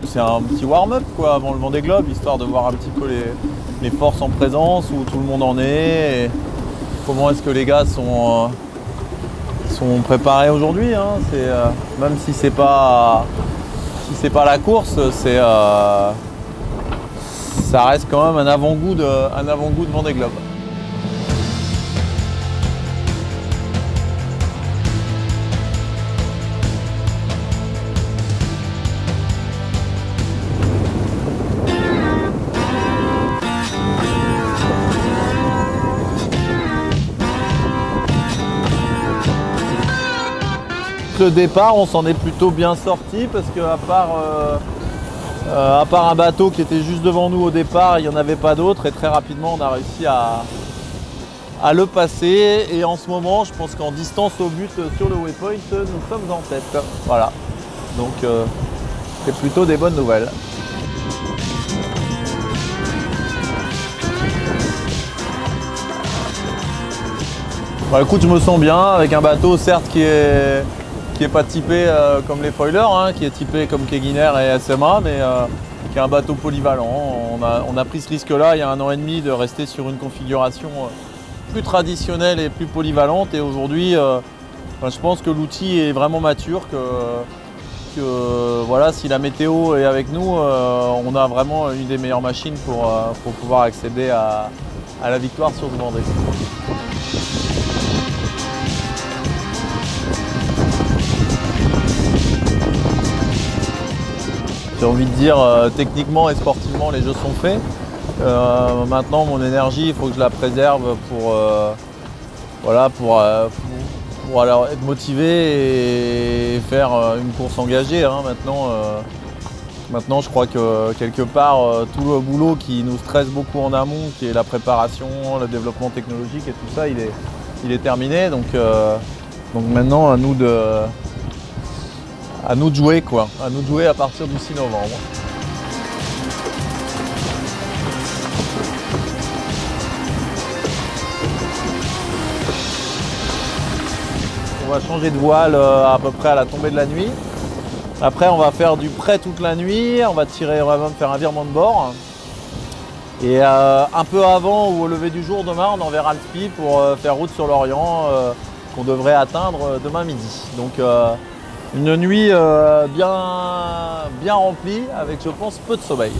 C'est un petit warm-up quoi avant le Vendée Globe, histoire de voir un petit peu les forces en présence, où tout le monde en est, et comment est-ce que les gars sont préparés aujourd'hui. Hein. Même si c'est pas la course, ça reste quand même un avant-goût de Vendée Globe. Le départ, on s'en est plutôt bien sorti parce qu'à part un bateau qui était juste devant nous au départ, il n'y en avait pas d'autres, et très rapidement on a réussi à le passer. Et en ce moment, je pense qu'en distance au but sur le waypoint, nous sommes en tête. Voilà, donc c'est plutôt des bonnes nouvelles. Bah, écoute, je me sens bien avec un bateau certes qui est pas typé comme les foilers, hein, qui est typé comme Keguiner et SMA, mais qui est un bateau polyvalent. On a pris ce risque-là il y a 1 an et demi de rester sur une configuration plus traditionnelle et plus polyvalente. Et aujourd'hui, je pense que l'outil est vraiment mature, que voilà, si la météo est avec nous, on a vraiment une des meilleures machines pour pouvoir accéder à la victoire sur ce Vendée. J'ai envie de dire, techniquement et sportivement, les jeux sont faits. Maintenant, mon énergie, il faut que je la préserve pour alors être motivé et faire une course engagée. Hein. Maintenant, je crois que quelque part, tout le boulot qui nous stresse beaucoup en amont, qui est la préparation, le développement technologique et tout ça, il est terminé. Donc maintenant, à nous de jouer quoi, à nous de jouer à partir du 6 novembre. On va changer de voile à peu près à la tombée de la nuit. Après on va faire du prêt toute la nuit, on va même faire un virement de bord. Et un peu avant ou au lever du jour demain, on enverra le SPI pour faire route sur l'Orient qu'on devrait atteindre demain midi. Donc une nuit bien remplie avec, je pense, peu de sommeil.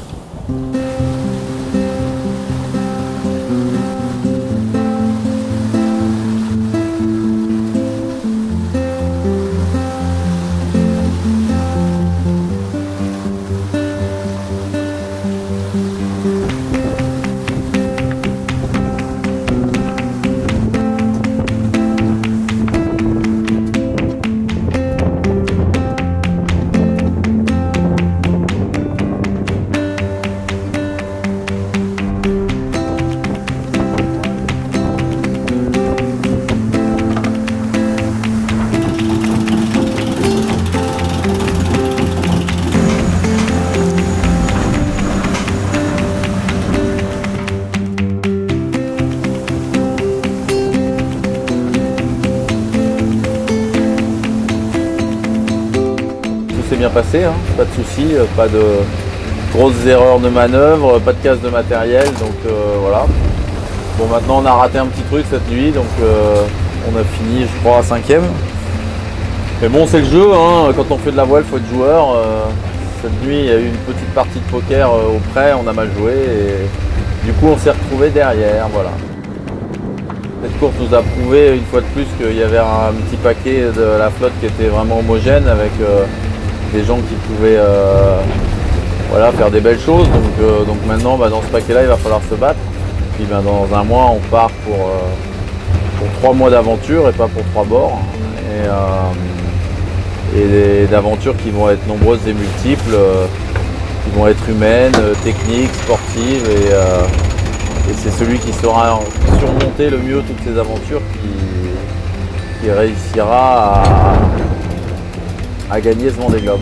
Bien passé, hein, pas de soucis, pas de grosses erreurs de manœuvre, pas de casse de matériel, donc voilà. Bon, maintenant on a raté un petit truc cette nuit, donc on a fini je crois à 5e. Mais bon, c'est le jeu, hein, quand on fait de la voile, il faut être joueur. Cette nuit il y a eu une petite partie de poker au près, on a mal joué et du coup on s'est retrouvé derrière, voilà. Cette course nous a prouvé une fois de plus qu'il y avait un petit paquet de la flotte qui était vraiment homogène avec des gens qui pouvaient voilà, faire des belles choses. Donc maintenant, dans ce paquet-là, il va falloir se battre. Puis dans un mois, on part pour 3 mois d'aventure et pas pour 3 bords. Et d'aventures qui vont être nombreuses et multiples, qui vont être humaines, techniques, sportives. Et c'est celui qui saura surmonter le mieux toutes ces aventures qui réussira à gagner ce Vendée Globe.